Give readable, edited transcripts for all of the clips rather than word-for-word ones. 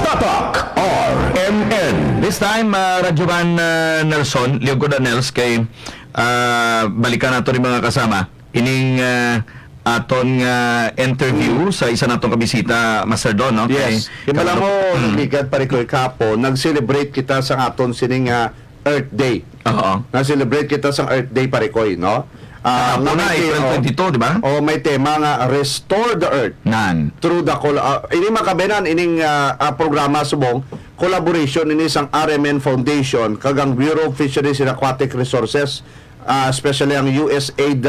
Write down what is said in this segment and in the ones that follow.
Tatak RMN. This time, Radyoman Nelson, Leogoda Nels, kay balikan nato rin mga kasama. Ining aton interview sa isa natong kabisita, Master Don, no? Yes. Himala mo, Ligat Parikoy Kapo, nag-celebrate kita sa aton sining Earth Day. Oo. Nag-celebrate kita sa Earth Day Parikoy, no? Ako na, April 22, di ba? May tema nga, Restore the Earth. Nan. Through the ini makabenan ining programa subong collaboration ini sang RMN Foundation kagang Bureau of Fisheries and Aquatic Resources, especially ang USAID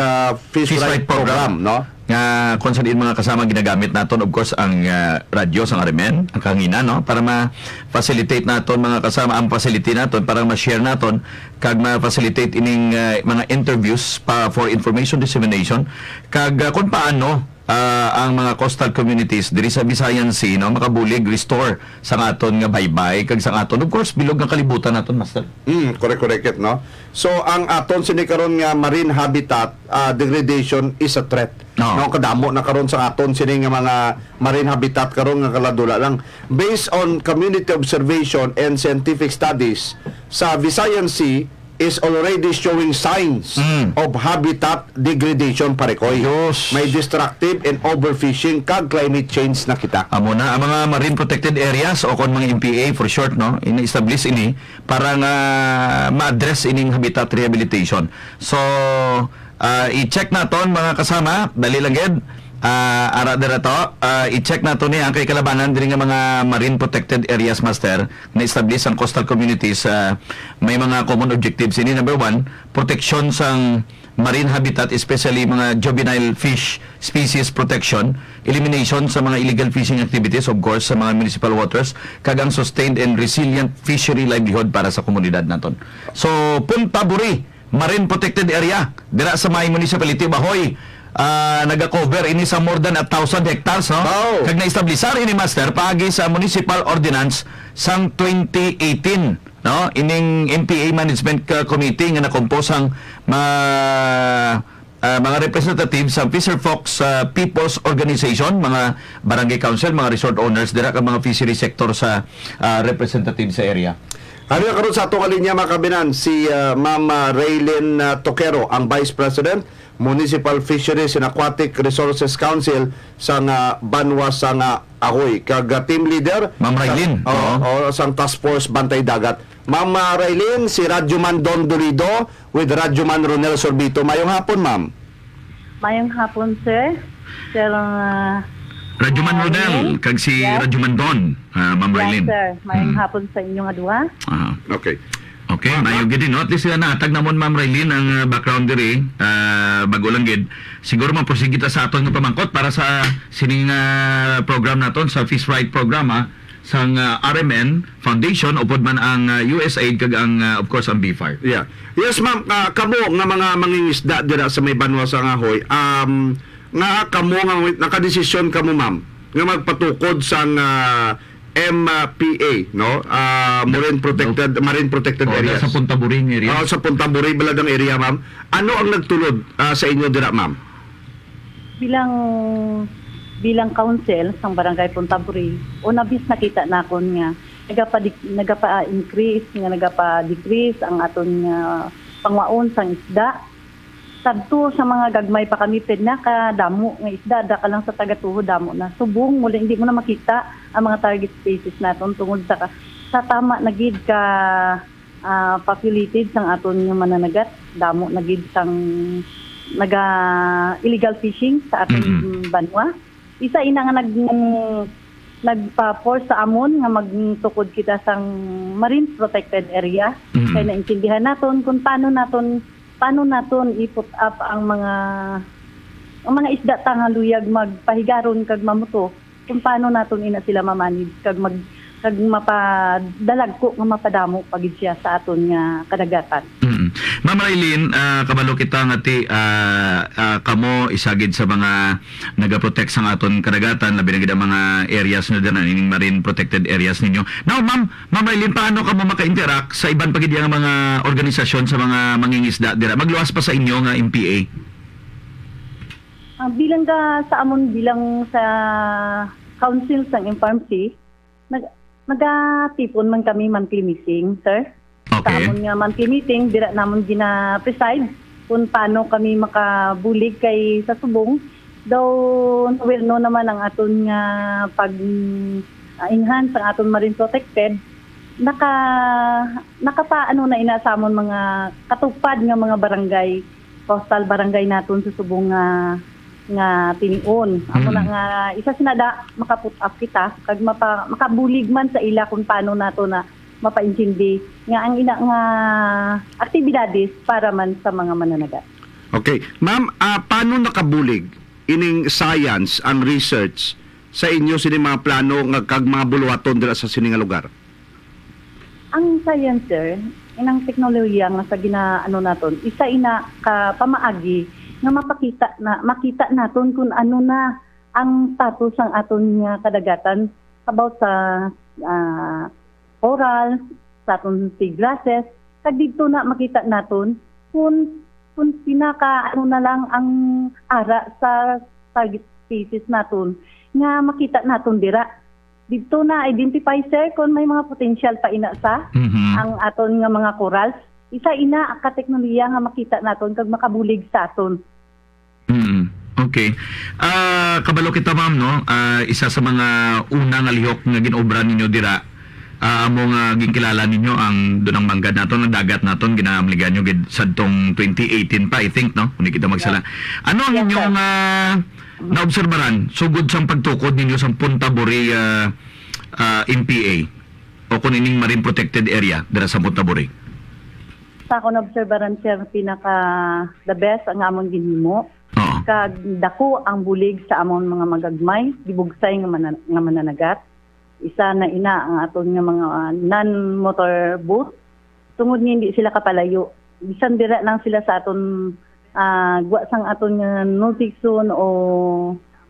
Fish Right Program, no? Nga kung saan mga kasama ginagamit naton, of course, ang radyo sa RMN, ang kangina, no? Para ma-facilitate naton mga kasama ang facility naton, para ma-share naton kag ma-facilitate ining mga interviews for information dissemination kag kung paano ang mga coastal communities diri sa Visayan Sea, no, makabulig restore sa aton nga baybay kag sa aton, of course, bilog nga kalibutan naton, Master. Correct, no? So ang aton sini karon nga marine habitat degradation is a threat. No, kadamo na karon sa aton sini nga mga marine habitat karon nga kaladula lang. Based on community observation and scientific studies, sa Visayan Sea is already showing signs of habitat degradation, Parikoy. Diyos. May destructive and overfishing kag climate change na kita. Amo na ang mga marine protected areas o kon mga MPA for short, no, ini-establish ini para nga ma-address ining habitat rehabilitation. So i-check naton mga kasama, dali lang gid. Ara dira to, i-check nato ni ang kay kalabanan diri nga mga marine protected areas, Master, na establish ang coastal communities. May mga common objectives ini. Number 1, protection sang marine habitat, especially mga juvenile fish species protection, elimination sa mga illegal fishing activities, of course, sa mga municipal waters, kag ang sustained and resilient fishery livelihood para sa komunidad naton. So Punta Buri Marine Protected Area dira sa may municipality Bahoy, naga-cover ini sa more than 1,000 hectares, no? Wow. Kag na-establisar ini, Master, paagi sa municipal ordinance sang 2018, no? Ining MPA Management Committee nga na-compose ang mga representatives sa Fisher Folks People's Organization, mga barangay council, mga resort owners, dira kag mga fishery sector sa representative sa area. Ano na karon sa atong kalinya makabinan si Ma'am Raylin Toquero, ang Vice President Municipal Fisheries and Aquatic Resources Council sa Banwa sa Ahoy, kag team leader Ma'am Raylin sang Task Force Bantay Dagat. Ma'am Raylin, si Radyoman Don Dolido with Radyoman Ronel Sorbito. Mayong hapon, ma'am. Mayong hapon, sir. Sir, Radyoman Ronel, kag si Radyoman Don, Ma'am Raylin. yes, sir. Mayong hapon sa inyong adwa. Okay. Okay, mayo gid no. At least natag namon, Ma'am Raylin, ang background diri, bago lang gid. Siguro maproceed kita sa aton nga pamangkot para sa sining program naton sa Fish Right program sang RMN Foundation, upod man ang USAID kag ang of course ang BFAR. Yeah. Yes, ma'am. Kamo nga mga mangingisda dira sa may Banwa sa Ahoy, nga kamo nga nakadesisyon kamo, ma'am, nga magpatukod sang MPA, no? Marine protected areas. Sa Punta Buring area. Sa Punta Buri baladang area, ma'am. Ano ang nagtulod sa inyo dira, ma'am? Bilang council sang barangay Punta Buri, una bis nakita na kon nga nagapa-increase nga nagapa-decrease ang aton pangwaon sang isda. Sabto sa mga gagmay pa kami kadamo nga isda, ka lang sa tagatuho damo na subong muli hindi mo na makita ang mga target species naton tungod sa tama na gid ka populated sang aton nga mananagat, damo na gid sang naga illegal fishing sa aton banwa. Isa ina nga nagpa-force sa amon nga magtukod kita sang marine protected area. Kaya naintindihan naton kung paano naton i-put up ang mga isda tangaluyag magpahigaron kag mamuto, kung paano naton ina sila mamanid kag mapadalag ko nga mapadamo pagid siya sa aton nga kadagatan. Ma'am Raylin, kabalo kita nga ti kamo isagid sa mga nagaprotect sa aton kadagatan, labi na gid ang mga areas na dinan, ining marine protected areas ninyo. Now, Ma'am Raylin, paano kamo maka-interact sa iban pagid ang mga organisasyon sa mga mangingisda dira? Magluwas pa sa inyo nga MPA. Bilang sa amon, bilang sa council sang MPRMC, nagatipon man kami monthly meeting, sir. Sa Okay. amon nga monthly meeting, dira namon gina-preside kung paano kami makabulig kay sa subong. Though no naman ang aton nga pag-enhance ang aton marine protected, nakapaano na inasamon mga katupad nga mga barangay, coastal barangay naton sa subong nga tinion. Amo na nga isa sinada makaput up kita kag makabulig man sa ila kung paano nato na mapaintindi nga ang ina nga aktibidades para man sa mga mananagat. Okay. Ma'am, paano nakabulig ining science ang research sa inyo sini mga plano nga kag mga buluhaton dira sa sini nga lugar? Ang science, sir, inang teknolohiya nga sa ginaano naton, isa ina ka pamaagi nga makita naton kung ano na ang status ng aton nga kadagatan about sa coral, sa aton sea grasses, kag dito na makita naton kung pinaka ano na lang ang ara sa target species naton nga makita naton dira. Dito na identify, sir, kung may mga potential pa ina sa ang aton nga mga corals. Isa ina ka teknolohiya nga makita naton kag makabulig sa aton. Okay. Kabalo kita, ma'am, no? Isa sa mga una nga lihok nga ginobra ninyo dira, amo nga ginkilala ninyo ang dunang manggad naton, ang dagat naton, ginaamligan nyo sadtong 2018 pa, I think, no? Kung di kita magsala. Ano ang Yes, inyong naobserbaran sugod sang pagtukod ninyo sa Punta Buri NPA o kung ining marine protected area dira sa Punta Buri? Sa akong obserbaran, sir, pinaka the best ang amon ginhimo. Oo. Kag dako ang bulig sa amon mga magagmay, gibugsay nga mananagat. Isa na ina ang aton nga mga non-motor boat. Tungod nga hindi sila kapalayo. Bisan dira lang sila sa aton guwa sang aton nga Nordic zone o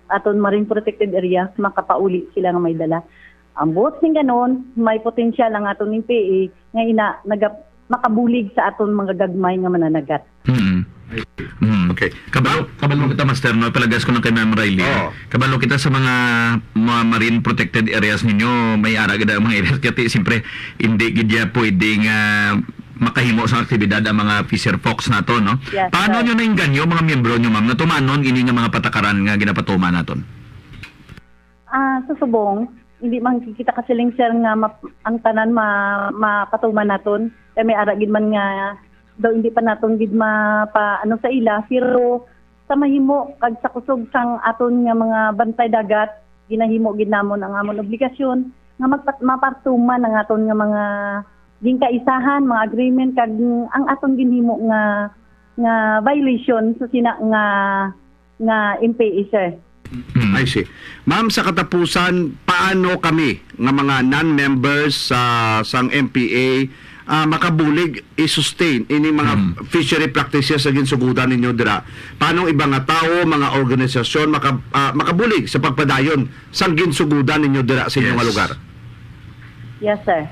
aton marine protected area, makapauli sila nga may dala. Ang boat ning ganon, may potensyal ang aton ning PA nga ina makabulig sa aton mga gagmay nga mananagat. Okay. Kabalo kita, Master, no? Palagas ko ng kay Ma'am Riley. Oo. Kabalo kita sa mga marine protected areas ninyo, may ara gid ang mga areas kaya siyempre hindi gidya pwedeng makahimo sa aktibidad ang mga fisher folks nato, no? Yes, Paano sir. nyo nainganyo mga miyembro nyo, ma'am, na tumanon ini nga mga patakaran nga ginapatuma naton? Sa subong, hindi man kita kasiling, sir, nga ang tanan mapatuman naton. Kaya may ara gid man nga daw hindi pa naton gid ano sa ila, pero sa mahimo kag sa kusog sang aton nga mga bantay dagat, ginahimo gid namon ang amon obligasyon nga mapartuman ang aton nga mga gingkaisahan, mga agreement kag ang aton ginhimo nga violation sa sina nga MPA, sir. I see. Ma'am, sa katapusan, paano kami nga mga non-members sa sang MPA makabulig i-sustain ini mga fishery practices sa ginsugudan ninyo dira? Paano ibang nga tao, mga organisasyon makabulig sa pagpadayon sang ginsugudan ninyo dira sa inyong Yes. mga lugar? Yes, sir.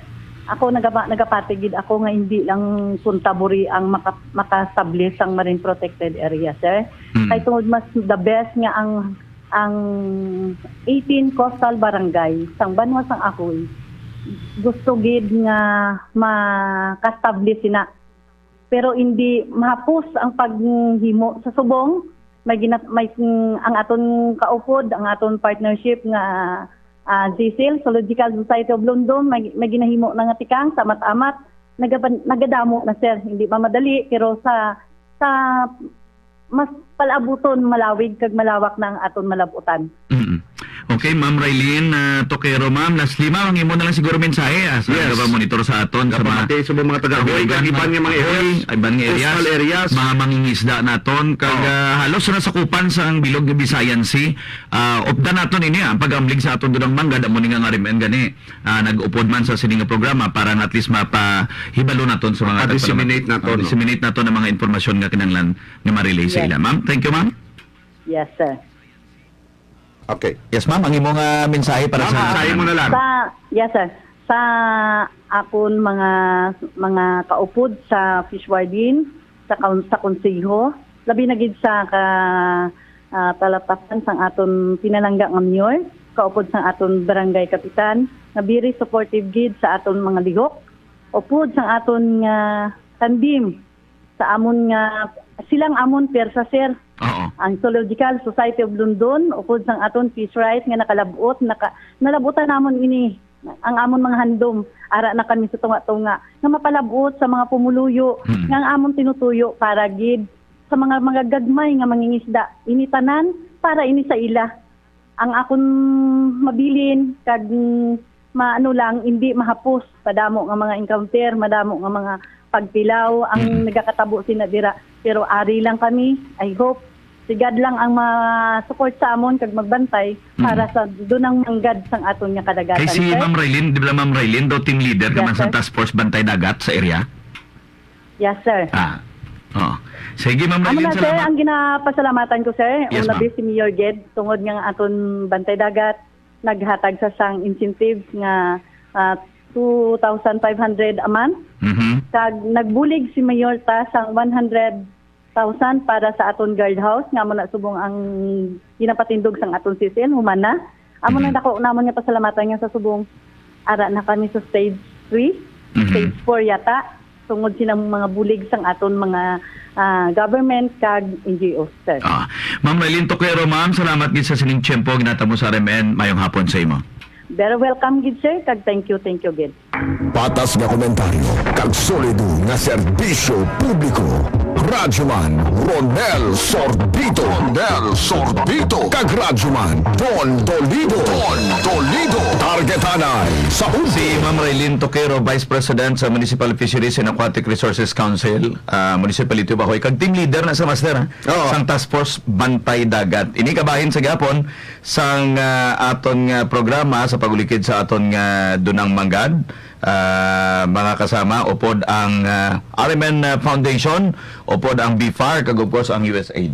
Ako nagapatigid ako nga hindi lang Punta Buri ang maka-establish ang marine protected area, sir. Kay tungod mas the best nga ang 18 coastal barangay sang Banwa sang Akoy gusto gid nga maka-establish sina. Pero hindi mahapos ang paghimo sa subong. May ang aton kaupod, ang aton partnership nga GSIL, Zoological Society of London, may ginahimo na nga tikang sa amat-amat, nagadamo na, sir. Hindi pa madali, pero sa mas palabuton, malawig kag malawak na ang aton malabutan. Okay, Ma'am Raylene Tokero, ma'am. Lastly, ma'am, ang imo na lang siguro mensahe sa Yes. monitor sa aton sa mga Kapamati sa mga taga-Ahoy, iban nga mga areas, iban nga coastal areas. mga mangingisda naton kag halos na sakupan sa ang bilog nga Visayan Sea. Opda naton ini ang pag-amlig sa aton dunang mangga damo ni nga ngarim gani nag-upod man sa sining nga programa para at least mapahibalo naton sa mga disseminate naton, no? disseminate naton ang mga impormasyon nga kinahanglan nga ma-relay sa Yes. ila. Ma'am, thank you, ma'am. Yes, sir. Okay. Yes, ma'am, ang imong mensahe para Ma'am, mensahe mo na lang. Yes, sir. Sa akon mga kaupod sa Fish Warden, sa konseho, labi na gid sa talatapan sang aton pinalangga nga mayor, kaupod sang aton barangay kapitan, nga very supportive gid sa aton mga lihok. Upod sa aton nga tandim sa amon nga silang amon persa sir. Oo. Ang Zoological Society of London upod sang aton fish rights nga nakalabot nalabutan namon ini ang amon mga handom ara na kami sa tunga-tunga nga mapalabot sa mga pumuluyo nga ang amon tinutuyo para gid sa mga gagmay nga mangingisda ini tanan para ini sa ila ang akon mabilin kag maano lang hindi mahapos padamo nga mga encounter madamo nga mga pagpilaw ang nagakatabo sinadira pero ari lang kami I hope sigad lang ang ma-support sa amon kag magbantay para sa dunang manggad sang aton nga kadagatan. Kay si sir. Ma'am Raylin, di ba Ma'am Raylin, daw team leader ka Yes, man sa sir. Task Force Bantay Dagat sa area? Yes sir. Oo. Sige Ma'am Amo Raylin, na sir, salamat. ang ginapasalamatan ko sir, Yes, ang labi ma'am. si Mayor Ged tungod nga aton bantay dagat naghatag sa sang incentives nga 2,500 a month. Mhm. Kag nagbulig si Mayor ta sang 100,000 para sa aton guardhouse nga mo na subong ang ginapatindog sang aton CCN humana. Amo na dako namon nga pasalamatan nga sa subong ara na kami sa stage 3, stage 4 yata tungod sinang mga bulig sang aton mga government kag NGOs sir. Ma'am Raylin Toquero, ma'am, salamat gid sa sining tiyempo ginatamo sa RMN. Mayong hapon sa imo. Very welcome gid sir kag thank you gid. Patas nga komentaryo kag solido nga serbisyo publiko. Radyoman Ronel Sorbito. Ronel Sorbito. Kag Radyoman Don Dolido. Don Dolido. Targetanay sa Si Ma'am Raylin Toquero, Vice President sa Municipal Fisheries and Aquatic Resources Council, Municipality of Bacoy, kag team leader na sa master Oo. sang Task Force Bantay Dagat. Ini kabahin sa gapon sang aton nga programa sa pagulikid sa aton nga dunang manggad. Mga kasama upod ang RMN Foundation, upod ang BFAR, kag of course ang USAID.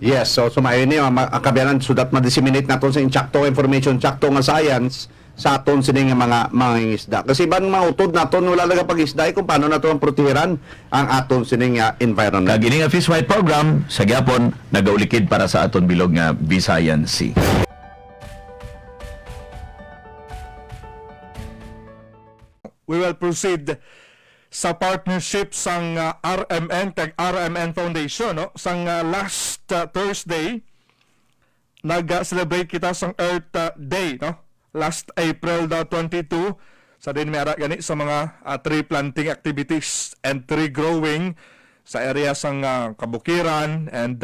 Yes, so sumayon ni akabayanan so that ma-disseminate naton sa insakto information, sakto nga science sa aton sining mga isda. Kasi ban mautod naton wala lang pag-isda kung paano nato ang protehiran ang aton sining environment. Kag ini nga Fish White Program sa gapon nagaulikid para sa aton bilog nga Visayan Sea. We will proceed sa partnership sang RMN kag RMN Foundation no sang last Thursday nag-celebrate kita sang Earth Day no last April 22 sa din may ara gani sa mga tree planting activities and tree growing sa area sang kabukiran and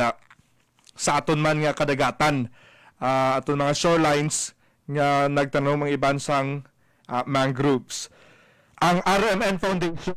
sa aton man nga kadagatan aton mga shorelines nga nagtanong mga iban sang mangroves. Ang RMN Foundation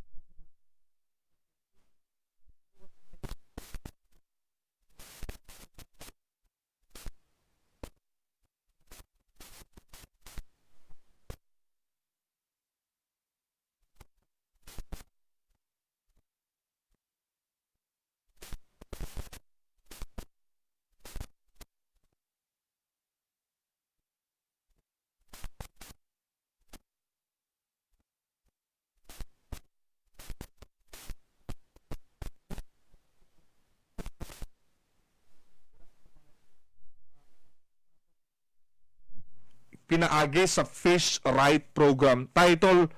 pinaagi sa Fish Right Program. Title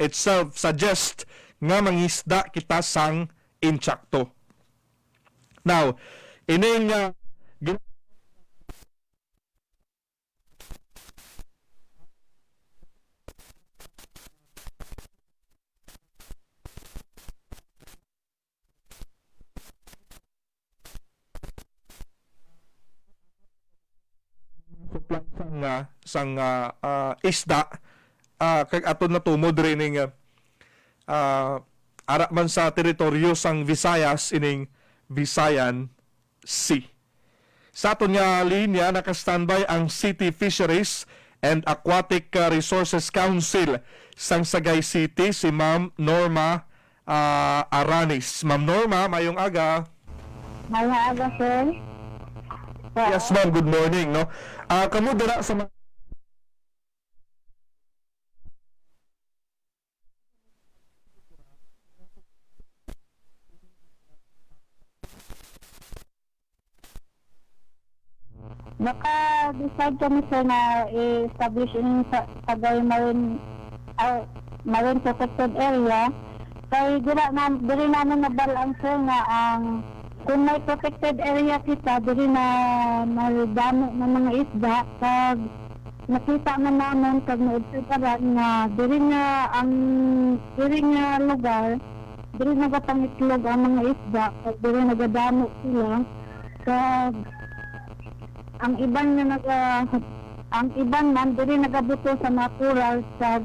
itself suggest nga mangisda kita sang insakto. Now, ining sang isda kag aton natumo diri ning ara man sa teritoryo sang Visayas ining Visayan Sea. Sa aton nga linya naka-standby ang City Fisheries and Aquatic Resources Council sang Sagay City si Ma'am Norma Aranis. Ma'am Norma, mayong aga. Mahalaga sir. Yes, ma'am. Good morning, no? Kamo dira sa Baka decide kami sir na i-establish in Sagay Marine Protected Area. Kay diri naman nabalaan sir nga ang kung may protected area kita, diri na maridamo ng mga isda, kag nakita man naman kag naobserbahan nga diri nga lugar, diri nagapangitlog ang mga isda, kag diri nagadamo sila, kag ang iban man diri nagabuto sa mga coral sa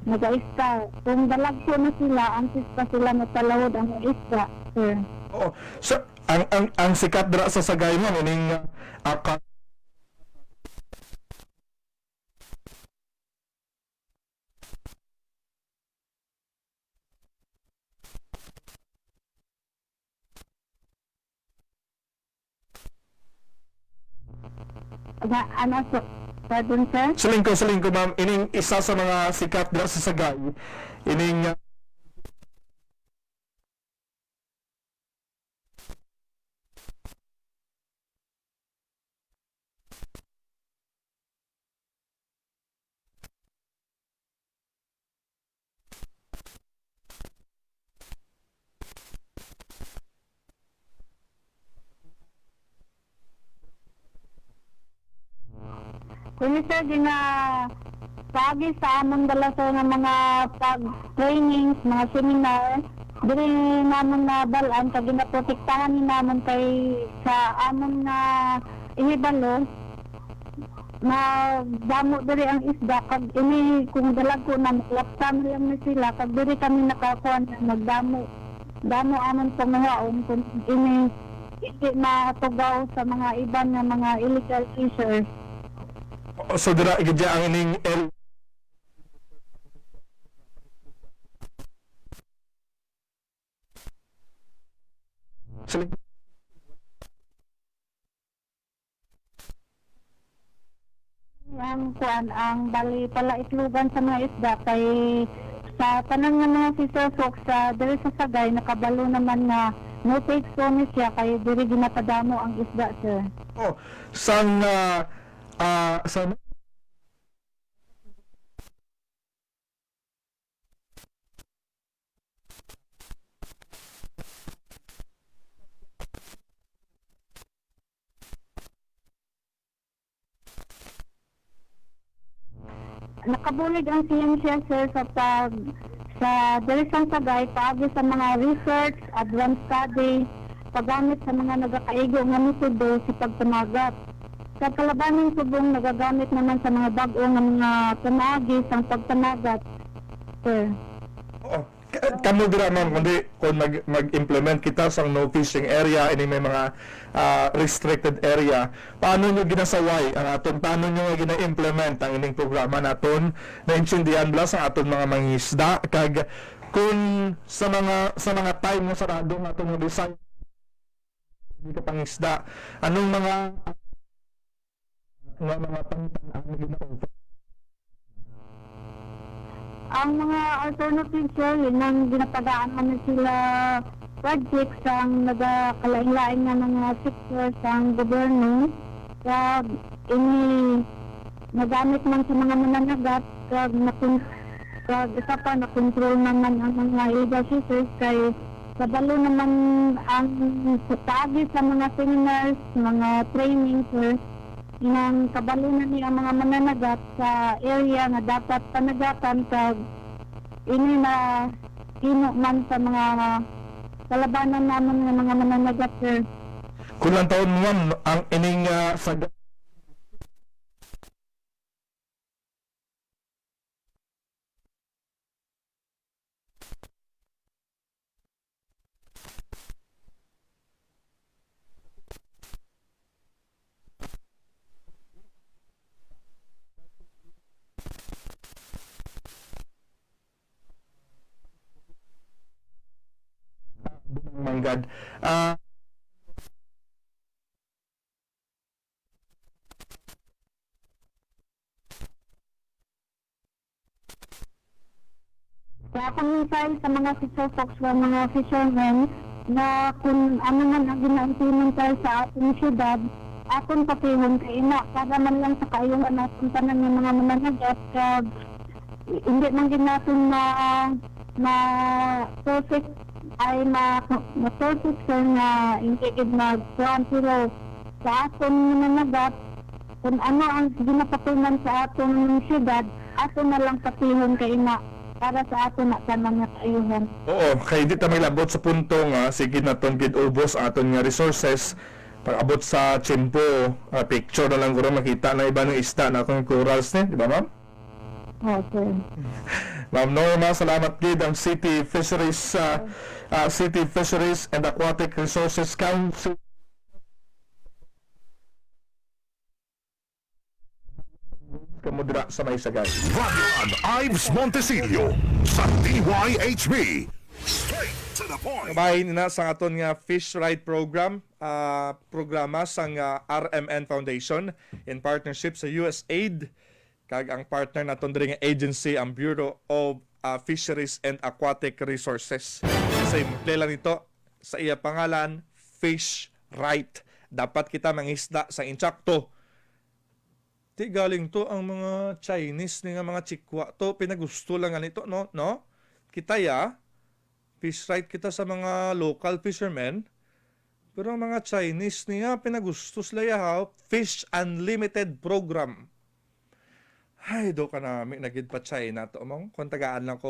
nag-isda. Kung dalagpo na sila, antes pa sila matalawod ang isda, sir. Oh, so ang sikat dira sa Sagay mo ining Ano po? Pardon, sir? Salingko ma'am, ining isa sa mga sikat dira sa Sagay ining Kung sir, pagi sa among dala sir ng mga pag-trainings, mga seminar, diri naman na balaan, kag ginaprotektahan ni naman kay sa among na ihibalo, na damo diri ang isda, kag ini kung dalag ko na maklapsan lang na sila, kag diri kami nakakuha na magdamo amon pangawaon kung ini hindi matugaw sa mga iban na mga illegal fishers. so dira igidya ang ining Salingko ang bali pala itlugan sa mga isda kay sa tanang nga mga fisherfolk sa diri sa Sagay nakabalo naman na no take zone siya kay diri ginapadamo ang isda, sir. oh sang sa Nakabulig ang siyensya, sir, sa diri sa Sagay paagi sa mga research, advanced study, paggamit sa mga nagakaigo nga metodo sa pagtamagat. Sa kalabaning subong nagagamit naman sa mga bag-o nga mga pamagi sa pagtamagat, sir. kamo dira ma'am kundi kung mag-implement kita sa no fishing area ini may mga restricted area, paano nyo ginasaway ang aton, paano nyo gina-implement ang ining programa naton naintindihan blas ang aton mga mangisda, kag kung sa mga time nga sarado nga atong design ka pangisda, anong mga pantan ang gina-offer? Ang mga alternative, sir, yun ang ginapagaan man sila projects ang nagakalain-lain nga mga sectors ang gobyerno. Kaya ini nagamit man sa mga mananagat, kag isa pa na-control naman ang mga illegal fishers kay kabalo naman ang pagi sa mga seminars, mga training, sir, nang kabalunan niya ang mga mananagat sa area na dapat panagatan kag ini na ino man sa mga kalabanan naman ng mga mananagat, sir. Kulang taon mo ma'am ang ining sa manggad. Kaya kung sa mga fisherfolks o mga fishermen na kung ano man ang ginaimplement tayo sa ating syudad, aton patihon kay ina para man lang sa kaayuhan natin tanan ng mga mananagat kag hindi man din natin na perfect ay ma-perfect sir nga hindi gid mag-plan pero sa aton mananagat kung ano ang ginapatunan sa aton syudad aton na lang patihon kay ina para sa aton na tanan nga kaayuhan. Oo, kay di ta maglabot sa punto nga sige naton gid ubos aton nga resources pag abot sa tiyempo, picture na lang guro makita na iba ng isda na akong corals ni, di ba ma'am? Okay. Ma'am Norma, salamat gid ang City Fisheries and Aquatic Resources Council. Kamudra sa may sagay. Radyoman Ives Montesilio sa DYHB. Straight to the point. Kabahin na sa aton nga Fish Right Program, programa sa RMN Foundation in partnership sa USAID kag ang partner naton diri nga agency ang Bureau of Fisheries and Aquatic Resources. Simple lang ito sa iya pangalan, Fish Right. Dapat kita mangisda sa insakto. Di galing to ang mga Chinese ni nga mga chikwa to pinagusto lang nito no kita fish right kita sa mga local fishermen pero ang mga Chinese niya pinagusto sila Fish Unlimited program. Ay do ka nami nagid pa China to mong kung tagaan lang ko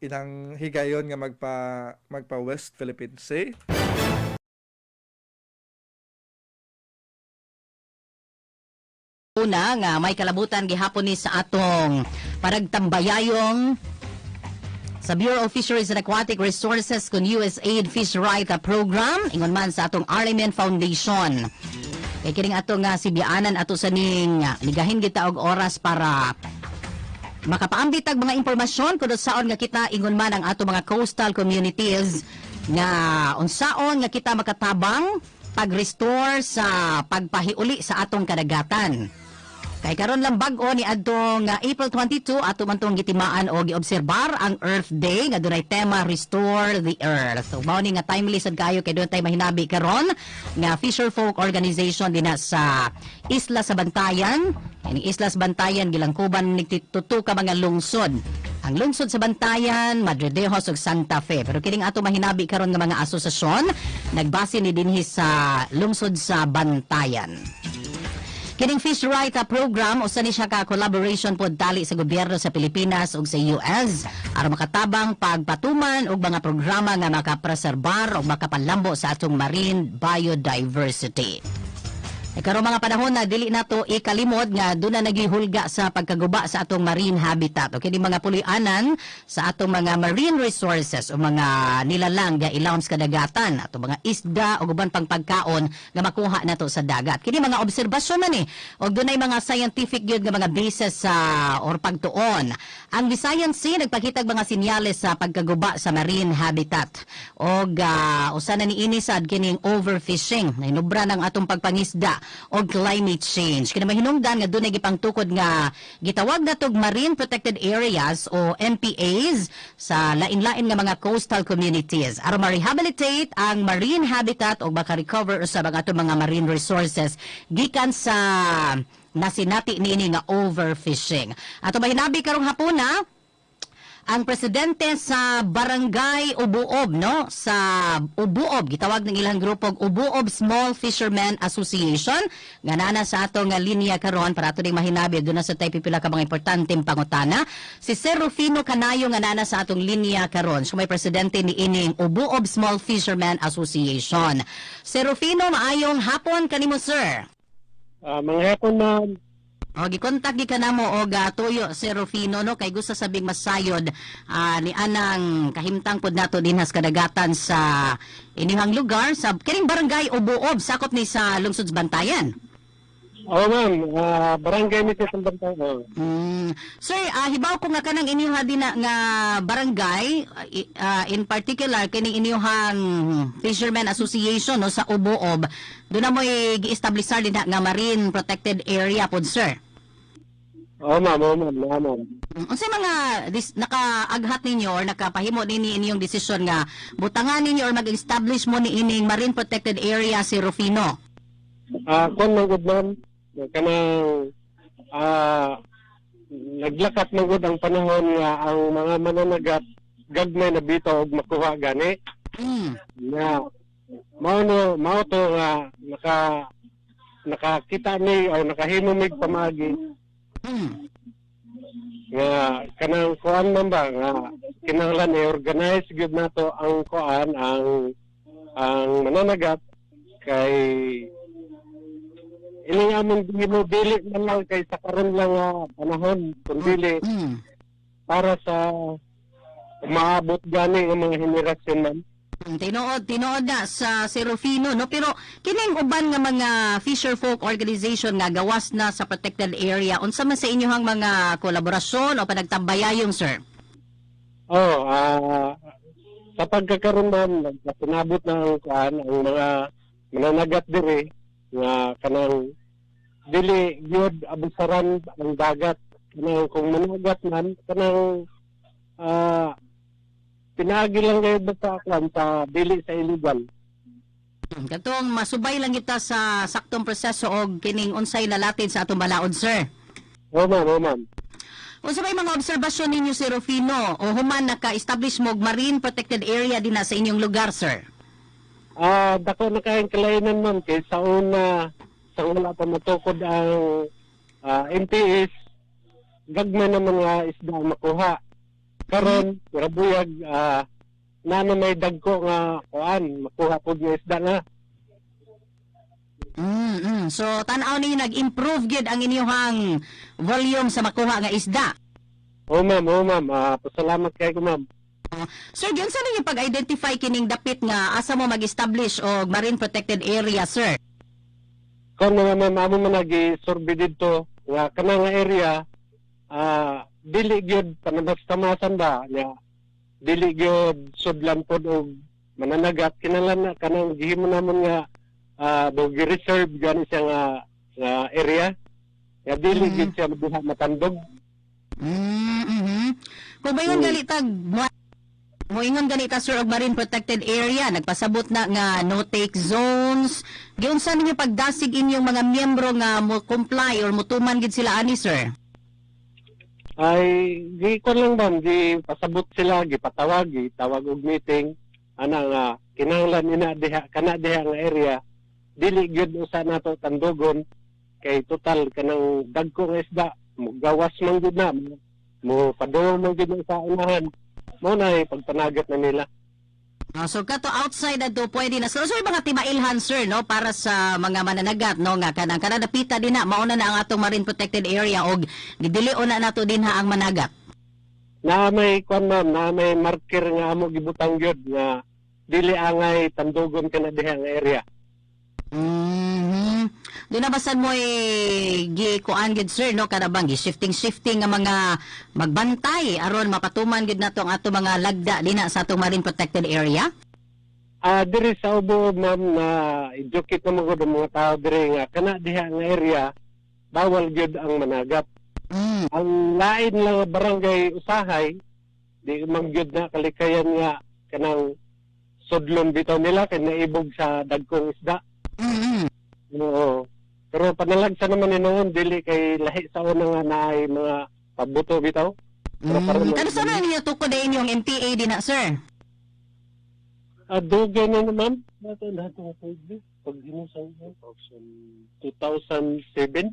inang higayon nga magpa West Philippine Sea. Una nga may kalabutan gihapon ni sa atong paragtambayayong sa Bureau of Fisheries and Aquatic Resources kun USAID Fish Right Program ingon man sa atong RMN Foundation. Kay kining ato nga sibyaanan ato sa ning ligahin kita og oras para makapaambit og mga impormasyon kuno saon nga kita ingon man ang ato mga coastal communities nga unsaon nga kita makatabang pag-restore sa pagpahiuli sa atong kadagatan. Kay karon lang bag-o ni adtong April 22 ato man tong gitimaan o giobserbar ang Earth Day nga dunay tema Restore the Earth. So mao ni nga timely sad kayo kay doon tay mahinabi karon nga Fisher Folk Organization dinha sa Isla sa Bantayan. Ini Isla sa Bantayan gilangkuban ni tuto ka mga lungsod. Ang lungsod sa Bantayan, Madridejos ug Santa Fe. Pero kining ato mahinabi karon nga mga asosasyon nagbase ni dinhi sa lungsod sa Bantayan. Kining Fish Right program usa ni siya ka collaboration pod tali sa gobyerno sa Pilipinas ug sa US aron makatabang pagpatuman og mga programa nga makapreserbar ug makapanlambo sa atong marine biodiversity. Karon mga panahon na dili nato ikalimod nga doon na nagihulga sa pagkaguba sa atong marine habitat o kini mga pulianan sa atong mga marine resources o mga nilalang nga ilawom sa kadagatan ato mga isda o uban pang pagkaon nga makuha nato sa dagat. Kini mga obserbasyon man ni o dunay mga scientific gyud nga mga basis sa or pagtuon. Ang Visayan Sea nagpakitag mga sinyales sa pagkaguba sa marine habitat og usa na niini sad kining overfishing na inubra ng atong pagpangisda o climate change. Kina mahinungdan nga dunay gipangtukod nga gitawag natog Marine Protected Areas o MPAs sa lain-lain nga mga coastal communities aron ma-rehabilitate ang marine habitat o maka-recover sa mga atong mga marine resources gikan sa nasinati niini nga overfishing. Ato mahinabi karong hapuna ang presidente sa Barangay Ubuob no sa Ubuob gitawag ng ilang grupo Ubuob Small Fishermen Association nga nana sa ato nga linya karon para ato ding mahinabi doon na sa tay pipila ka mga importanteng pangutana si Sir Rufino Canayo nga nana sa atong linya karon so may presidente ni ining Ubuob Small Fishermen Association. Sir Rufino, maayong hapon kanimo sir. Mga hapon na O gikontak gi kanamo og tuyo si Rufino no kay gusto sabing masayod ni anang kahimtang pod nato dinhas kadagatan sa inihang lugar sa kining barangay Ubuob sakop ni sa lungsod Bantayan. Oo ma'am, barangay ni sa Bantayan. Sir, hibaw ko nga kanang inyong na nga barangay in particular kining inyong Fishermen Association no sa Ubuob. Doon na mo gi-establisher din nga marine protected area pod sir. Oo ma'am. Unsay mga nakaaghat ninyo or nakapahimo nini inyong desisyon nga butangan ninyo or mag-establish mo ni ining marine protected area si Rufino? kung manggod ma'am, kanang naglakat manggod ang panahon nga ang mga mananagat gagmay na bitaw og makuha gani. Na mao to nga nakakita ni o nakahimo mig pamagi nga kanang kuan man ba nga kinahanglan i-organize gyud nato ang kuan ang mananagat kay ining among ginodili man lang kay sa karon lang nga panahon kundi para sa maabot gani ang mga henerasyon man. Tinuod na sa Serofino, no? Pero kining uban nga mga fisher folk organization nga gawas na sa protected area, unsa man sa inyohang mga kolaborasyon o panagtambayayong, sir? Sa pagkakaroon man, nasinabot na ang mga mananagat diri nga kanang dili gyud abusaran ang dagat. Kanang kung managat man, kanang pinagi lang kayo sa akwan sa dili sa illegal. Katong masubay lang kita sa saktong proseso og kining unsay nalatin sa atong balaod, sir. Oo ma'am. Unsa may mga obserbasyon ninyo, Sir Rufino, o human naka-establish mo og marine protected area din na sa inyong lugar, sir? Dako na kayong kalainan ma'am kay sa una sa wala pa matukod ang MPS gagmay na mga isda ang makuha. Karon rabuyag na may dagko nga kuan makuha pud nga isda na. So tan-aw ninyo nag-improve gyud ang inyong volume sa makuha nga isda. Oo ma'am. Pasalamat kay ko ma'am. Sir, gyud sa ninyo pag-identify kining dapit nga asa mo mag-establish og marine protected area, sir? Kung mga ma'am amo man nagi-survey didto nga kana nga area dili gyud panabas-tamasan ba nga dili gyud sudlan pod og mananagat kinahanglan na kanang gihimo namon nga dogi reserve gani siya nga area nga dili gyud siya diha matandog. Kung bayon galitag moingon ganita, sir, og marine protected area, nagpasabot na nga no take zones, giunsa ninyo pagdasig inyong mga miyembro nga mo comply or mutuman gid sila ani, sir? Ay di ko lang ma'am di pasabot sila gipatawag tawag og meeting ana nga kinahanglan ina diha kana diha nga area dili gyud usa nato tandugon kay total kanang dagko nga isda mo gawas man gyud na mo padung man gyud sa unahan mo na pagpanagat na nila. So kato outside adto pwede na. So yung mga timailhan, sir, no, para sa mga mananagat, no, nga kanang dapita din na mauna na ang atong marine protected area og gidilion na nato din ha ang managat. Na may kwan ma'am, na may marker nga amo gibutang gyud nga dili angay tandugon kana diha nga area. Doon nabasan mo gikuan gid, sir, no, kada bang shifting nga mga magbantay aron mapatuman gid nato ang ato mga lagda dinha sa atong marine protected area? Diri sa ubo ma'am na educate na mga tao diri nga kana diha nga area bawal gyud ang managat. Ang lain lang barangay Usahay di man gyud na kalikayan nga kanang sudlon bitaw nila kay naibog sa dagkong isda. Oo. Pero panalagsa naman ni noon dili kay lahi sa una nga naay mga pabuto bitaw. Kano sana ninyo tukod din yung MPA din na, sir? Dugay na naman. Nato pag hinusang 2007.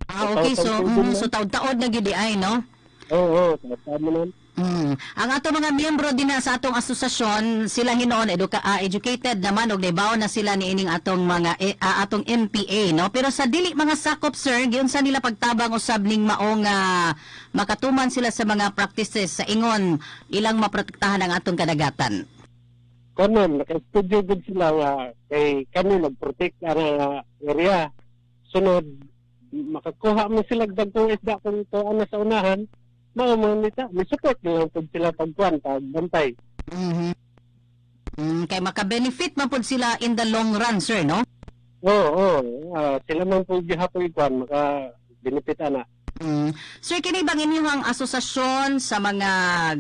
Okay, so taod-taod na gid ay, no? Oo, tama naman. Ang ato mga miyembro din na sa atong asosasyon, sila hinoon educated naman og nibaw na sila niining atong mga atong MPA, no? Pero sa dili mga sakop, sir, giunsa nila pagtabang usab ning maong makatuman sila sa mga practices sa ingon ilang maprotektahan ang atong kadagatan. Kanon naka-studio gud sila nga kay kami nag-protect ang area. Sunod makakuha mo sila dagkong isda kung tuan na sa unahan. Nita, may support lang po sila pagkuhan, pagbantay. Kaya maka-benefit man po sila in the long run, sir, no? Oo. Sila man po gihapoy kuhan, maka-benefit na. Sir, kini bang inyong asosasyon sa mga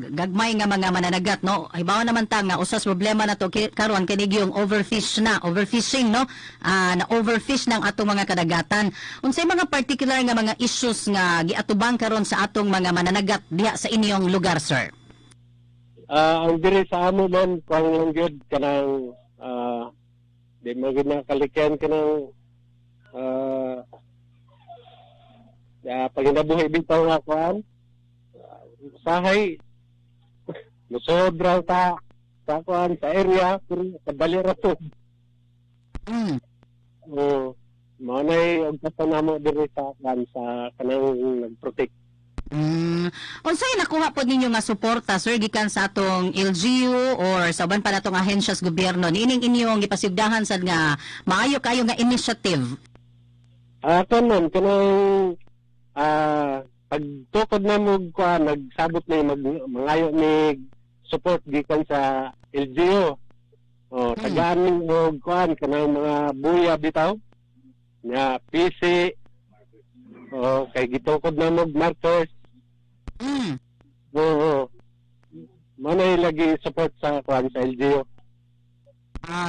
gagmay nga mga mananagat, no? Hibawa naman ta nga usas problema na to karon kini yung overfishing, no? Na overfish ng atong mga kadagatan. Unsay mga particular nga mga issues nga giatubang karon sa atong mga mananagat diha sa inyong lugar, sir? Ang diri sa amo man pang lang gyud kanang di mo gyud nakalikyan kanang pag hinabuhi bitaw nga kuan sahay musobra ta sa kuan sa area pero kadali ra to. Mao nay og katanamo diri sa kuan sa kanang nagprotect. Unsay nakuha po ninyo nga suporta, sir, gikan sa atong LGU or sa uban pa natong ahensyas gobyerno niining inyong gipasigdahan sad nga maayo kayo nga initiative? Kanon kanang pagtukod na mo kuan nagsabot na mangayo ni support gikan sa LGU. Tagaan ni og kuan kanang mga buya bitaw nga PC kay gitukod na mo markers. Manay lagi support sa kuan sa LGU.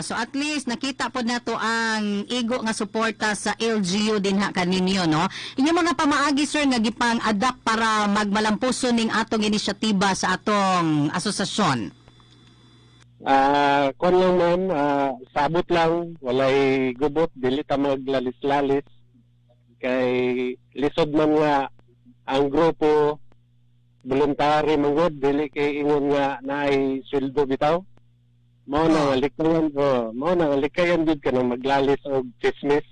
So at least nakita po nato ang igo nga suporta sa LGU din ha kaninyo, no? Inyong mga pamaagi, sir, nga gipang adapt para magmalampuson ning atong inisyatiba sa atong asosasyon. Kuan lang ma'am, sabot lang, walay gubot, dili ta maglalis-lalis. Kay lisod man nga ang grupo voluntary manggod, dili kay ingon nga naay sweldo bitaw. Mao na nga likayan gud ka nang maglalis og chismis.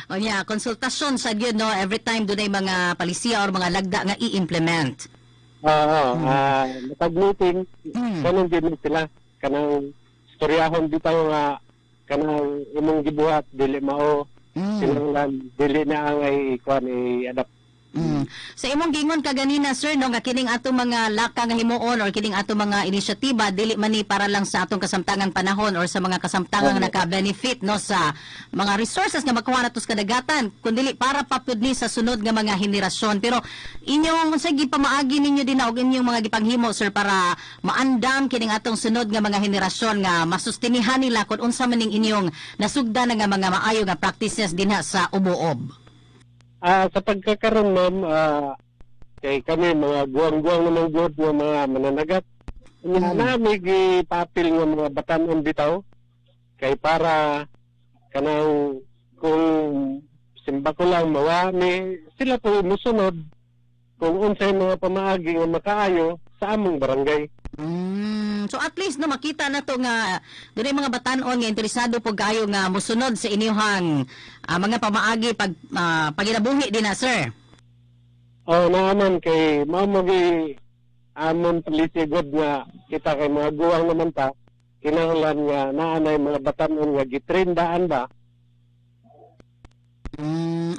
O niya, konsultasyon sa gyud, no, every time dunay mga palisiya or mga lagda nga i-implement. Nakag-meeting, kanang gid sila kanang storyahon bitaw nga kanang imong gibuhat dili mao, kinahanglan dili na ang kuan i-adapt. Sa imong gingon kaganina, sir, no, nga kining atong mga laka nga himuon or kining atong mga inisyatiba dili man ni para lang sa atong kasamtangan panahon or sa mga kasamtangan nga naka-benefit, no, sa mga resources nga makuha natos kadagatan, kundi para papud ni sa sunod nga mga henerasyon. Pero inyong sa gipamaagi ninyo din og inyong mga gipanghimo, sir, para maandam kining atong sunod nga mga henerasyon nga masustinihan nila kung unsa man ning inyong nasugdan nga mga maayo nga practices dinha sa Uboob. Sa pagkakaroon ma'am, kay kami mga guwang-guwang naman good nga mga mananagat. Namin gipapil nga mga batanon bitaw kay para kanang kung simba ko lang mawami sila po musunod kung unsay mga pamaagi nga makaayo sa among barangay. So at least na makita na to nga dunay mga batan-on nga interesado po kayo nga musunod sa inyong mga pamaagi paginabuhi din na, sir. Naaman kay mamagi amon polisi god nga kita kay mga guwang naman ta kinahanglan nga naanay mga batan-on nga gitrindaan ba.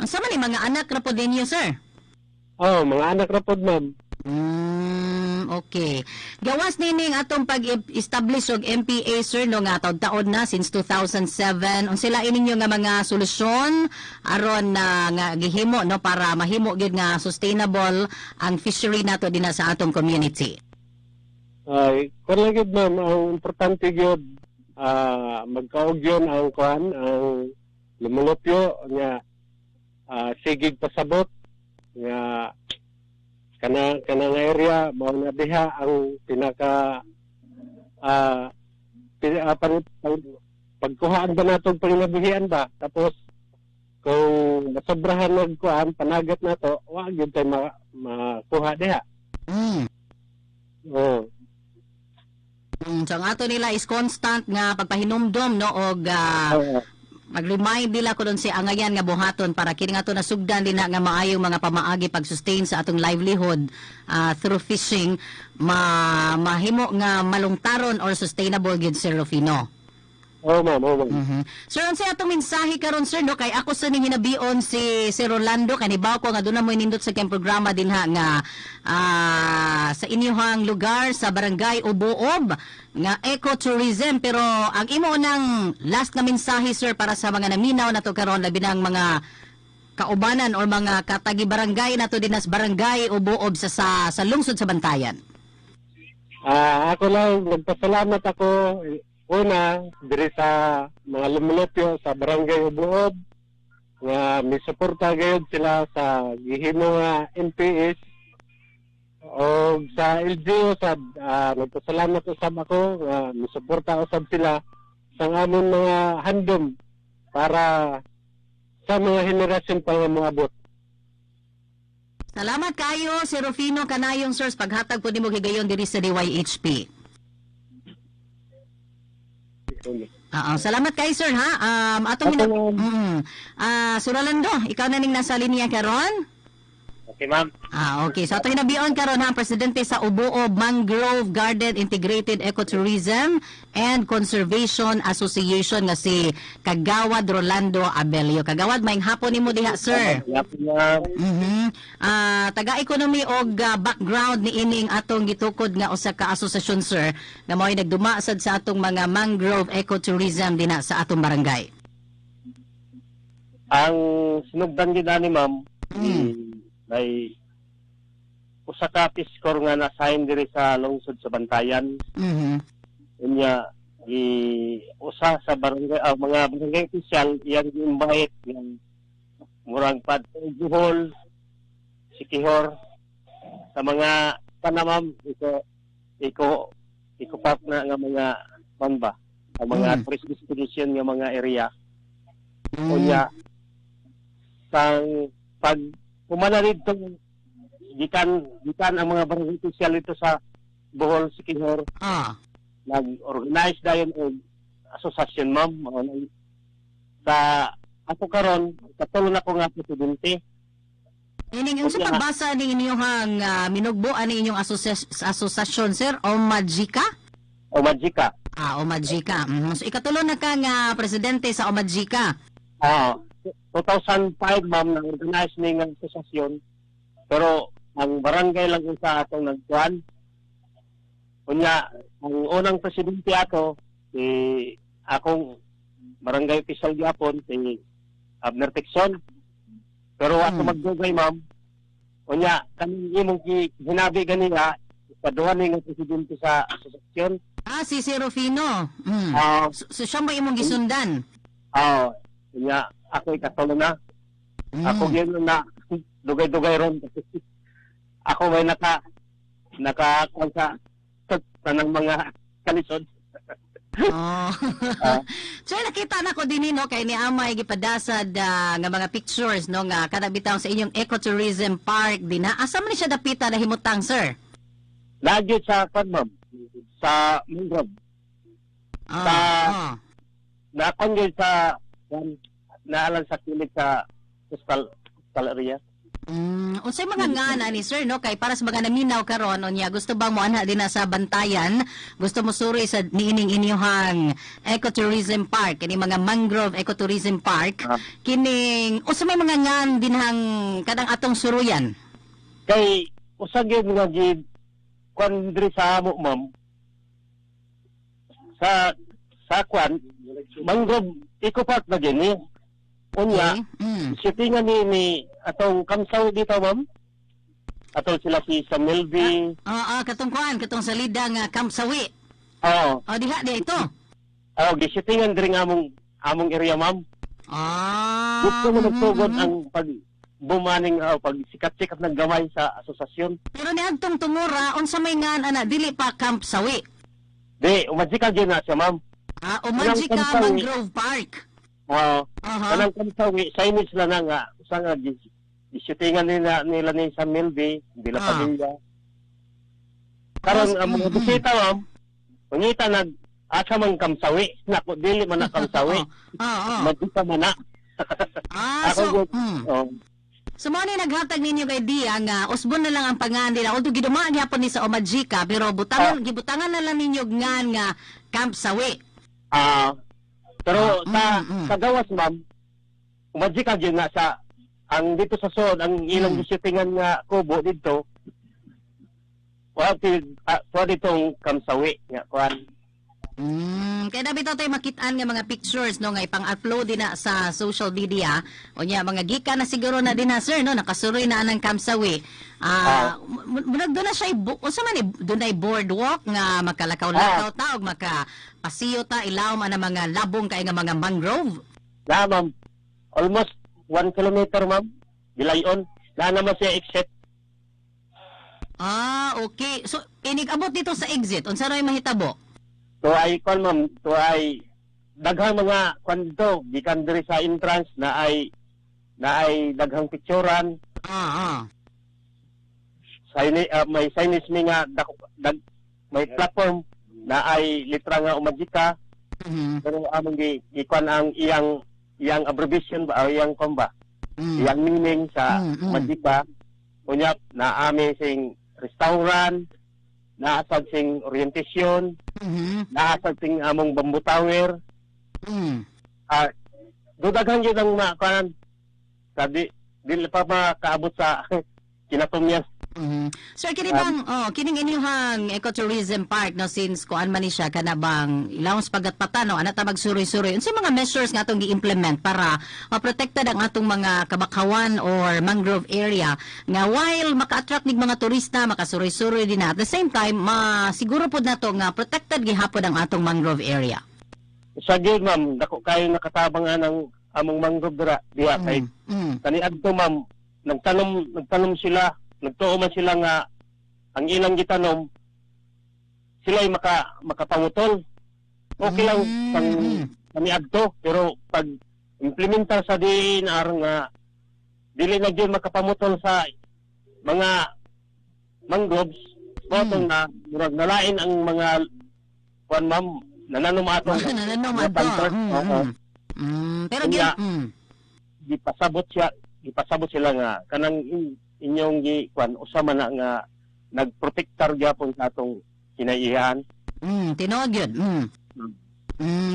Asa man ni mga anak ra po ninyo, sir? Mga anak ra pod ma'am. Okay. Gawas nining atong pag-establish og MPA, sir, no, nga taon na since 2007. Unsila ininyo nga mga solusyon aron na nga gihimo, no, para mahimo gid nga sustainable ang fishery nato dinha sa atong community. Kung lang yun ma'am, ang importante yun, magkaog yun ang kuhan, ang lumulupyo nga sigig pasabot nga kanang area mao na diha ang pinaka pagkuhaan ba natong panginabuhian ba, tapos kung nasobrahan ng kuhaan panagat nato wa gyud tay makuha diha. So ang ato nila is constant nga pagpahinumdom, no, og mag-remind nila ko doon si angayan nga buhaton para kini nga to nasugdan din nga maayong mga pamaagi pag-sustain sa atong livelihood through fishing mahimo nga malungtaron or sustainable gid, Sir Rufino. Ma'am. Sir, unsay atong mensahe karon, sir, no, kay ako sa ning hinabion si Sir Rolando kanibaw ko nga doon na mo nindot sa kem programa dinha nga sa inyong lugar sa barangay Uboob nga ecotourism, pero ang imo nang last na mensahe, sir, para sa mga naminaw nato karon labi ng mga kaubanan or mga katagi barangay nato dinas barangay o buob sa lungsod sa Bantayan? Ako lang, nagpasalamat ako una diri sa mga lumulupyo sa barangay Ubuob nga may suporta gayud sila sa gihimo nga NPS o sa LGU sa nagpasalamat usab ako nga may suporta usab sila sa amon mga handom para sa mga henerasyon pa nga moabot. Salamat kayo, si Rufino Kanayong, sir, sa paghatag po ni mo higayon diri sa DYHP. Salamat kayo, sir, ha? Sir Rolando, ikaw na ning nasa linya karon? Okay, ma'am. Okay. So, ito hinabion karon ha, Presidente sa Ubuob Mangrove Garden Integrated Ecotourism and Conservation Association nga si Kagawad Rolando Abelio. Kagawad, maing hapon nimo diha, sir. Taga-ekonomi og background ni ining atong gitukod nga usa ka asosasyon, sir, nga mao'y nagdumasad sa atong mga mangrove ecotourism dinha sa atong barangay. Ang sinugdan gid ani, ma'am, may usa ka piskor nga na-sign diri sa lungsod sa Bantayan. Unya usa sa barangay mga barangay opisyal iyang gi-invite yang murang Juhol, Sikihor sa mga panamam iko pak na nga mga manba ang mga tourist destination nga mga area. Unya sang pag kumana dito gikan ang mga barangay opisyal ito sa Bohol, Sikihor. Nag-organize dayon og asosasyon, ma'am. Sa ako karon katulong ako nga presidente. Ining yung sa pagbasa ni inyong minugbo ani inyong asosasyon, sir, Omajika? Omajika. Omajika. So ikatulong na ka nga presidente sa Omajika. 2005, ma'am, nang-organize ni ng asosasyon. Pero ang barangay lang sa atong nagkuhan. Kunya, ang unang presidente ako, akong barangay official gyapon, si Abner Tixon. Pero ako magdugay, ma'am. Kunya, kaming imong hinabi ganila, kaduhan ni ng presidente sa asosasyon. Si Rufino. So siya ba imong gisundan? Kunya, ako ikatulong na. Ako yun na dugay-dugay ron. Ako may nakakuha sa tanang mga kalisod. So nakita na ko din kay ni Amay gipadasad nga mga pictures no nga kada bitaw sa inyong ecotourism park din na asa man siya dapita na himutang, sir? Lagi sa ma'am, sa mangrove. Nakon sa naalan sa kilig sa coastal area. Unsay mga ngana ni sir no kay para sa mga naminaw karon unya gusto bang mo anha din sa Bantayan, gusto mo suri sa niining inyong ecotourism park kini mga mangrove ecotourism park kining usa may mga ngan dinhang kadang atong suruyan kay usa gyud nga gid kon diri sa amo, ma'am, sa kwan mangrove eco park na gini. Unya, sitingan ni atong kamsaw dito, ma'am. Atong sila si Samuel B. Katong katong salida nga Kamsawi. Diha ito. Gisitingan diri nga among area, ma'am. Gusto mo nagtugod ang bumaning pag sikat-sikat ng gamay sa asosasyon. Pero niadtong tungura unsa may ngan ana dili pa Kamsawi. Di, umajika gyud na siya, ma'am. Umajika Mangrove Park. Kanang kamsawi, signage na nga, usa nga gisitingan nila ni Samuel B. Bila Padilla. Karon ang mga bisita, ma'am, pangita asa man kamsawi, nako dili man na kamsawi. Magita man na. So mo ni naghatag ninyo kay Dia nga usbon na lang ang pangan nila. Although gidumaan gyapon ni sa Omajika pero gibutangan na lang ninyo ngan nga Kamsawi. Pero sa gawas, ma'am, umajika gyud nga sa ang dito sa sod ang ilang gisitingan nga kubo dito. Wa ditong Kamsawi nga kuan. Kaya dapat ito tayo makitaan nga mga pictures no nga ipang-upload din na sa social media. O niya mga gika na siguro na din na sir no nakasuroy na anang Kamsawi. Munag doon na siya unsa man doon ay boardwalk nga makalakaw-lakaw ta og makapasiyo ta ilawom ang mga labong kay nga mga mangrove. Na ma'am, almost 1 kilometer ma'am, gilayon. Na naman siya exit. Okay. So inig-abot dito sa exit unsa ray mahitabo? To ay kon ma'am, to ay daghang mga kwan dito, gikan diri sa entrance na ay daghang picturean. May signage mi nga may platform na ay litra nga umagika. Pero among gikuan ang iyang abbreviation ba o iyang komba. Iyang meaning sa umagika. Unya na ami sing restaurant, naasag sing orientation, naasag sing among bamboo tower. Dudaghan yun ang makanan. Sabi, di pa makaabot sa kinatumyan. Sir, kini bang, kining inyuhang ecotourism park, no, since kuan man ni siya, kana bang ilawong pagatpata, no, ana ta magsuroy-suroy. Unsa mga measures nga atong gi-implement para ma-protected ang atong mga kabakawan or mangrove area nga while maka-attract nig mga turista, makasuroy-suroy din na. At the same time, siguro pod nato nga protected gihapon ang atong mangrove area. Sa gid ma'am, dako kayo nakatabangan ang among mangrove diha kay kaniadto ma'am, nagtanom sila, nagtuo man sila nga ang ilang gitanom sila ay makapangutol. Okay lang kaniadto, pero pag implementar sa diin aron nga dili na gyud makapamutol sa mga mangroves, botong na murag nalain ang mga kuan ma'am nananom atong pero gipasabot sila nga kanang inyong kuan usama na nga nagprotektar gyapon sa atong kinaihan. Tinuod yun.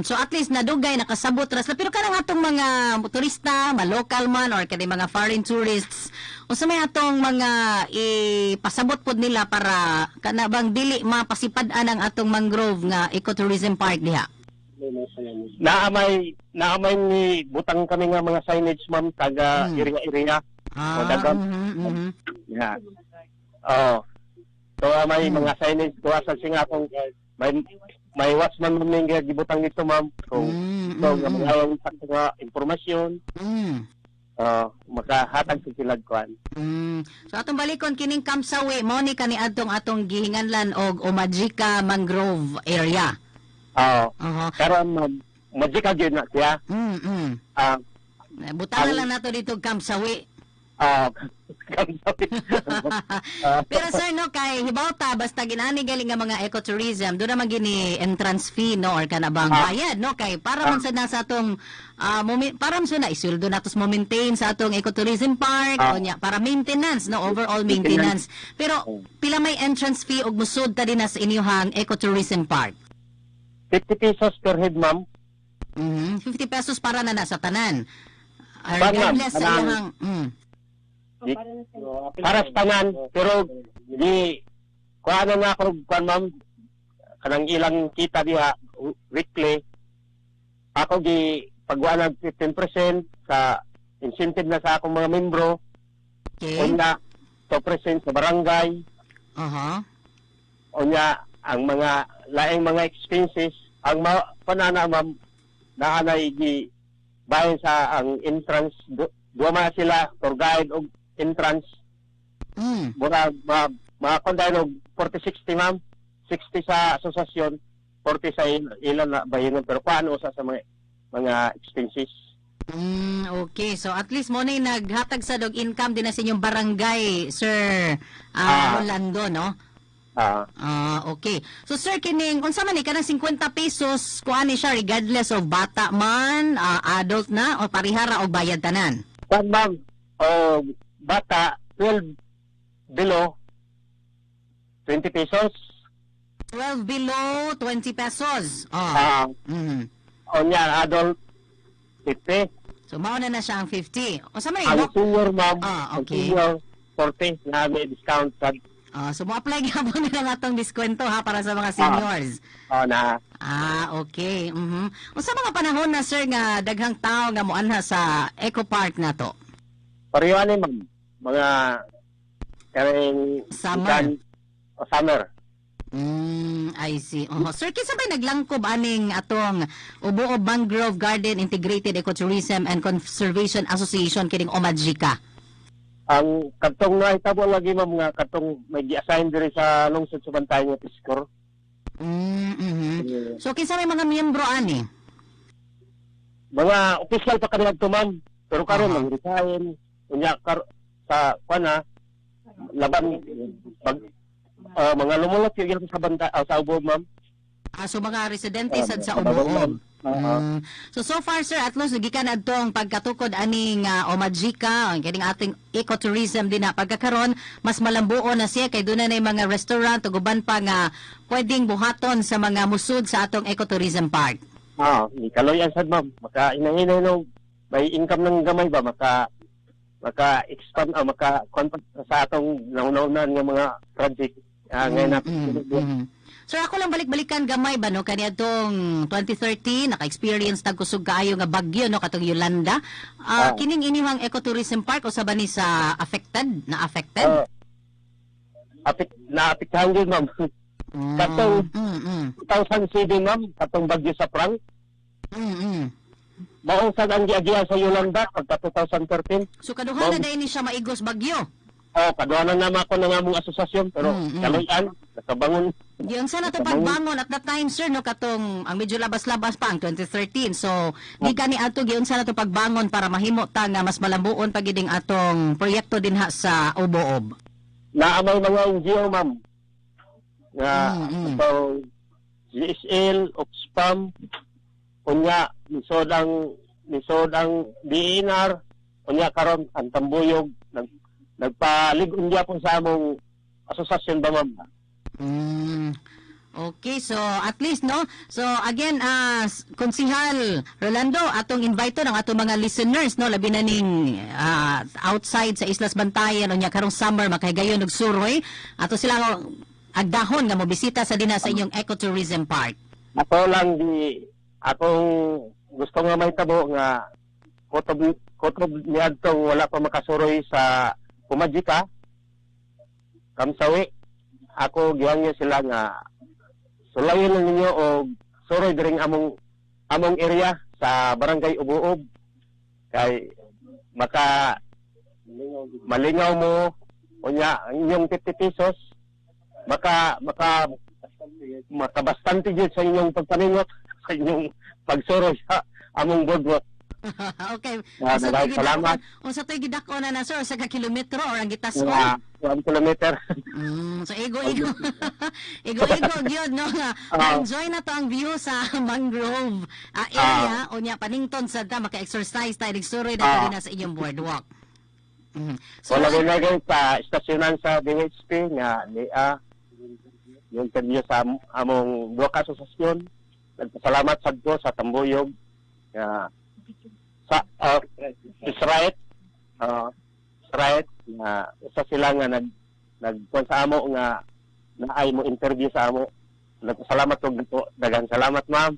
So at least nadugay nakasabot ras pero kanang atong mga turista, local man or kani mga foreign tourists, unsa may atong mga ipasabot pod nila para kana bang dili mapasipad-an ang atong mangrove nga ecotourism park diha. Naamay ni butang kami nga mga signage ma'am taga area. Yeah. So may mga signage to asal sing akong may watchman mo nga gibutang nito ma'am. So mga sa impormasyon. Makahatag sa silag kuan. So atong balikon kining Kamsawi mo ni kani atong gihinganlan og Umajika Mangrove Area. Karon Umajika gyud na siya. Butang lang nato dito Kamsawi. Pero sir no kay hibawta basta ginani galing nga mga ecotourism do naman gini entrance fee no or kana bang bayad no kay para man sa atong para man na isuldo natos mo maintain sa atong ecotourism park o nya para maintenance no overall maintenance. Pero pila may entrance fee og musud ta din sa inyong ecotourism park? 50 pesos per head ma'am. 50 pesos para na sa tanan. Regardless sa iyang para sa tanan, pero di kuha na ako kuan ma'am kanang ilang kita diha weekly ako gi pagwa ng 15% sa incentive na sa akong mga membro. Unya 2% sa barangay. Unya ang mga laing mga expenses ang panana ma'am naanay gi bayan sa ang entrance duwa man sila tour guide og entrance. Mga kondahin og 40-60 ma'am. 60 sa asosasyon, 40 sa ilan na bayanan, pero paano sa mga expenses. Okay, so at least mo na naghatag sa dog income din na sa inyong barangay, Sir Rolando, no? Okay. So sir, kining unsa man ni kanang 50 pesos kuan ni siya regardless of bata man, adult na o parihara og bayad tanan? Kan ma'am, bata 12 below 20 pesos. 12 below 20 pesos. Onya adult 50. So mao na siya ang 50. O sa man Ang senior ma'am, okay. senior 40 na may discount sa So mo-apply gyapon nila nga tong diskwento ha para sa mga seniors. Na Okay. Unsa mga panahon na sir nga daghang tao nga moanha sa Eco Park na to? pareho ani ma'am. Mga karing Summer. Summer. I see. Sir, kinsa bay naglangkob aning atong Ubuob Mangrove Garden Integrated Ecotourism and Conservation Association kining Omajika? Ang katong nahitabo lagi ma'am nga katong may gi-assign diri sa lungsod sa Bantayan nga Piskor. So kinsa may mga miyembro ani? Mga official pa kanila to ma'am. Pero karon lang resign unya sa kana laban pag mga lumulot yung sa banta sa Ubuob ma'am. So mga residente sad sa Ubuob. So far sir, at least gikan adtong pagkatukod aning Omajika, kining ating ecotourism din na pagkakaron mas malambuon na siya kay dunay mga restaurant ug uban pa nga pwedeng buhaton sa mga musud sa atong ecotourism park. Ni kaloyan sad ma'am. Maka inangin no may income ng gamay ba maka-expand sa atong naunan nga mga project ngayon natin. Sir, ako lang balik-balikan gamay ba no kaniadtong 2013 naka-experience tag kusog kaayo nga bagyo no katong Yolanda. Kining inihang ecotourism park usa ba ni sa affected? Na-apektahan din ma'am. Katong 2007 ma'am, katong bagyo sa Prang. Mausag ang giagiya sa Yolanda pagka 2013. So kaduha na dahil ni siya maigos bagyo. Kaduhanan naman ako ng among asosasyon pero kaloyan, nakabangon. Yung sana to pagbangon at that time sir no katong ang medyo labas-labas pa ang 2013. So di gani ato giun sana to pagbangon para mahimo ta nga mas malambuon pagiding atong proyekto din ha sa Ubuob. Naamay mga NGO ma'am. Nga so GSL, Oxfam, unya misod ang DNR, unya karon ang Tambuyog nagpalig-on gyapon sa among asosasyon ba ma'am. Okay, so at least no. So again, Konsihal Rolando, atong invite ng atong mga listeners no labi na ning outside sa Islas Bantayan unya karong summer makahigayon og suroy ato sila agdahon nga mobisita sa dinha sa inyong ecotourism park. Ako lang akong gusto nga mahitabo nga kutob ni adtong wala pa makasuroy sa Omajika, Kamsawi. Ako gihangyo sila nga sulayon lang ninyo og suroy diring among area sa Barangay Ubuob kay maka malingaw mo unya ang inyong 50 pesos makabastante jud sa inyong pagpaningot sa inyong pagsuroy sa among boardwalk. Okay. Salamat. Unsa toy gidako na sir sa ka kilometro or ang gitason? 1 kilometer. So ego gyud no nga enjoy na to ang view sa mangrove area unya panington sad ta maka-exercise ta digsuroy na sa inyong boardwalk. So lagi sa istasyonan sa DHP nga yung interview sa among duha ka asosasyon. Nagpasalamat sad ko sa Tambuyog sa Israel na isa sila nga nagkuan sa amo nga naay mo interview sa amo. Nagpasalamat ko daghang salamat ma'am.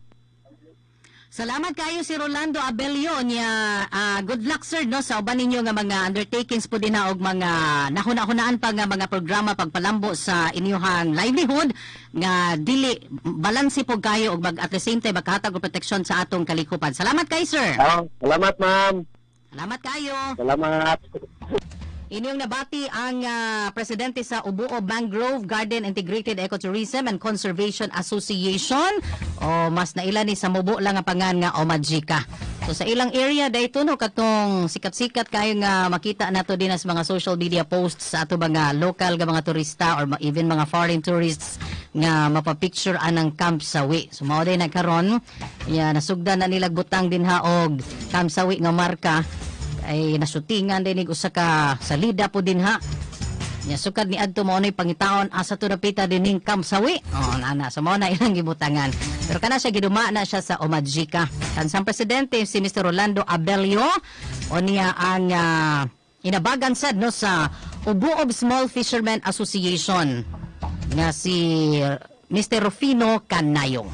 Salamat kayo si Rolando Abelio niya. Good luck sir no sa uban ninyo nga mga undertakings po din na og mga nahuna-hunaan pa nga mga programa pagpalambo sa inyong livelihood nga dili balanse po kayo og at the same time maghatag og proteksyon sa atong kalikupan. Salamat kay sir. Salamat ma'am. Salamat kayo. Salamat. Inyong nabati ang presidente sa Ubuob Mangrove Garden Integrated Ecotourism and Conservation Association. Mas naila ni sa mubo lang ang pangan nga Omajika. So sa ilang area dayto no katong sikat-sikat kayo nga makita nato din sa mga social media posts sa ato mga local nga mga turista or even mga foreign tourists nga mapapicture anang Camp Sawi. So mao day nagkaron nasugdan na nilag butang din ha og Camp Sawi nga marka ay nasutingan din usa ka salida po din ha. Nya sukad ni adto mo nay pangitaon asa to napita dining Camp Sawi. Nana sa mo na ilang gibutangan. Pero kana siya giduma na siya sa Omajika. Kansang presidente si Mr. Rolando Abelio o niya ang inabagan sad no sa Ubuob Small Fishermen Association nga si Mr. Rufino Canayong.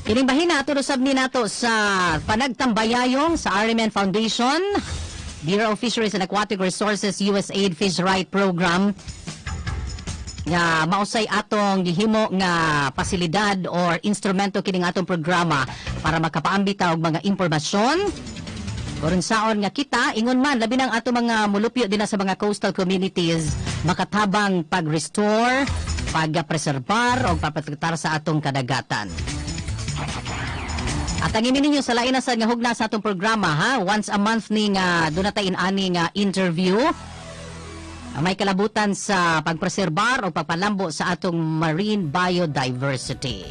Kining bahina ato usab ni nato sa panagtambayayong sa RMN Foundation, Bureau of Fisheries and Aquatic Resources USAID Fish Right Program nga mausay atong gihimo nga pasilidad or instrumento kining atong programa para makapaambita og mga impormasyon Karon saon nga kita ingon man labi nang ato mga mulupyo din sa mga coastal communities makatabang pag-restore, pag-preserbar o pagprotektar sa atong kadagatan. At ang ninyo sa lain na sa nga hugna sa atong programa ha, once a month ni nga doon na tayo ani nga interview. May kalabutan sa pagpreserbar o pagpalambo sa atong marine biodiversity.